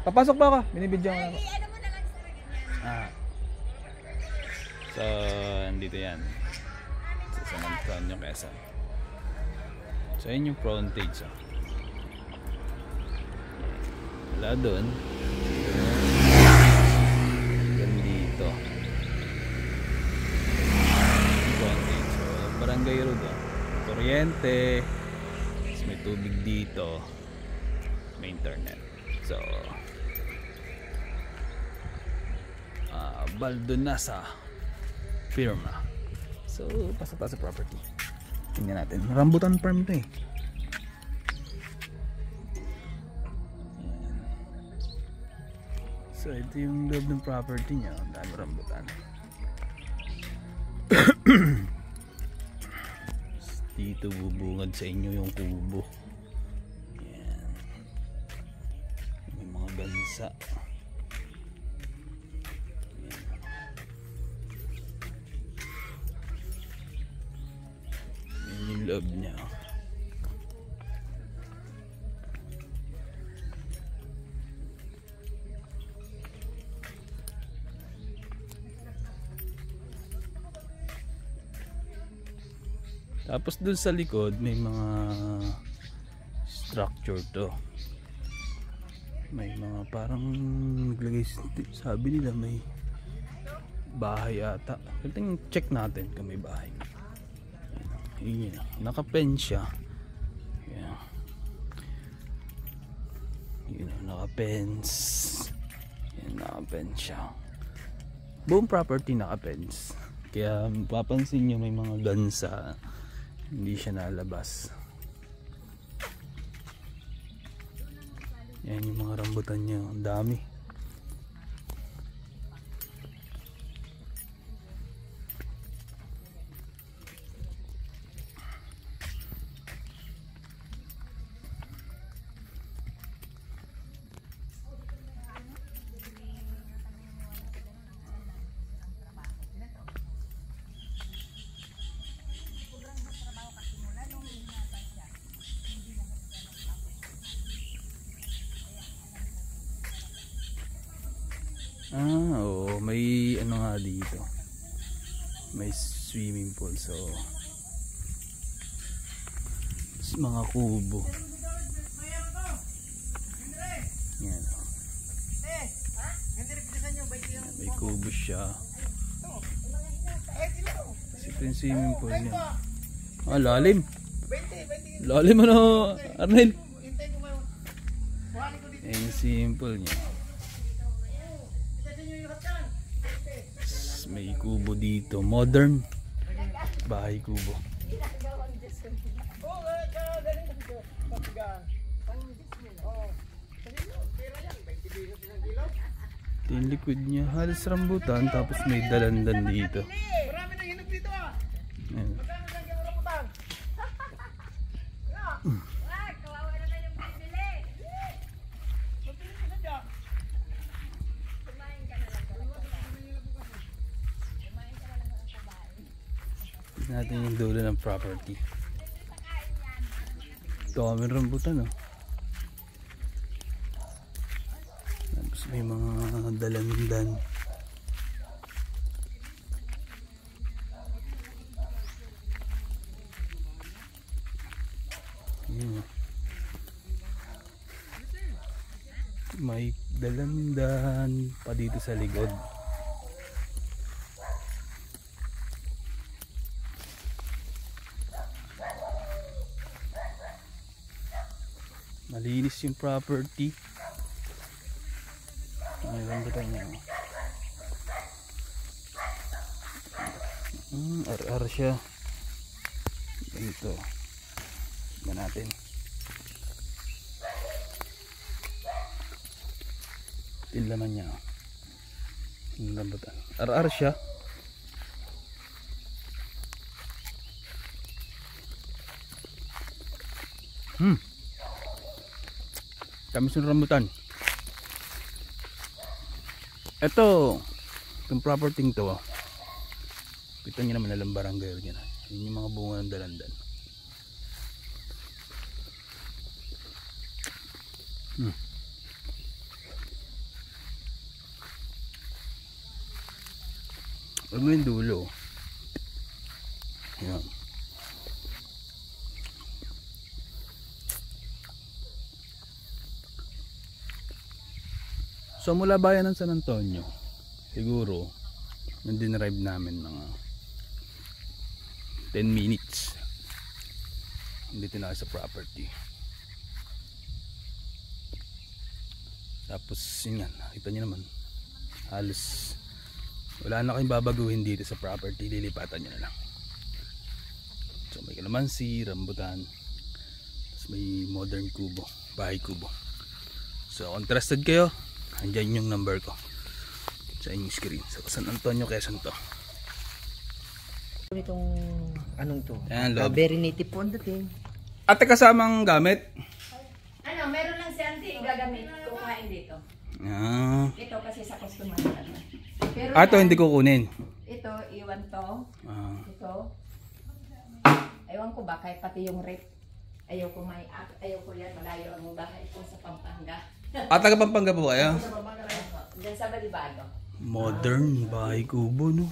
Papasok ba ako? Binibidyo ko na ako. Ano mo na lang sir, ganyan. So, andito yan. Sa San Antonio, Quezon. So, yun yung frontage. Oh. Wala doon. Dito. Frontage. So, barangay road. Oh. Kuryente. Tapos may tubig dito. May internet. So, Baldonasa firma. So, pasok tayo sa property. Tingnan natin. Rambutan farm to eh. Ayan. So, ito yung loob ng property niya. Ang dami rambutan. Dito bubungad sa inyo yung kubo. Ayan. May mga gansa. Yung loob niya. Tapos dun sa likod may mga structure to. May mga parang naglagay, sabi nila may bahay ata. Check natin kung may bahay. Yun, naka-pen siya. Yeah. Yun, naka-pens. Yan, naka-pen siya. Buong property naka-pens. Kaya papansin nyo may mga gansa. Hindi siya nalabas. Yan yung mga rambutan niya. Ang dami. Oo, may ano nga dito. May swimming pool, so mga kubo. Yan. May kubo siya. Ito yung swimming pool niya. Ah, lalim. Lalim ano, Arnel? Yan yung swimming pool niya. May kubo dito, modern bahay kubo. Ito yung liquid niya, halos rambutan, tapos may dalandan dito. Marami nang hinog dito ah. Ayan. Magkano lang yung rambutan? Kawawa na na yung bibili. Mabili ka na dyan. Kumain ka na lang. Kumain ka na lang sa bahay. Tignan natin yung dulo ng property. Ito kami rambutan, oh. Tapos may mga dalandan. Ayan. May dalandan pa dito sa likod. Malinis yung property. Ay, rambutan niya. Ar-ar siya. Ganito. Tignan natin. Yung laman niya. Yung rambutan. Ar-ar siya. Tamis ng rambutan. Ito, itong property to, kita nyo naman nalang barangay yan. Yun yung mga bunga ng dalandan. Huwag mo yung dulo. Yan. So mula bayan ng San Antonio, siguro yung dinrive namin mga 10 minutes. Dito na sa property. Tapos yun yan, nakita nyo naman halos wala na kayong babaguhin dito sa property, lilipatan nyo na lang. So may kalamansi, rambutan, tapos may modern kubo, bahay kubo. So kung interested kayo, andyan yung number ko sa inyong screen. So San Antonio, Quezon to. Itong anong to? Ayan, loob. Very native po ang dating. Ate kasamang gamit? Ano, meron lang si auntie gagamit, kukuhain dito. Ah. Ito kasi sa customer natin. Pero Ito hindi ko kunin. ito, iwan to. Ah. Ito. Ewan ko ba, kahit pati yung rep. Ayaw ko yan, malayo ang bahay ko sa Pampanga. Taga Pampanga po kayo? Diyan sa Balibago. Modern bahay kubo, no?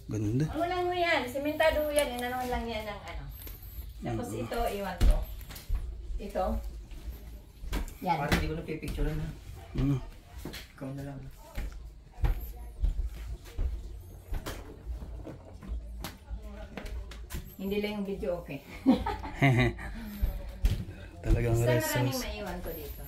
Ganda. Ano lang mo yan, simentado yan, inanon lang yan ng ano. Tapos ito, iwan ko. Ito. Yan. Parang hindi ko na pipicturean na. Ikaw na lang. Hindi lang yung video okay. Talagang Basta maraming resource. maiwan ko dito.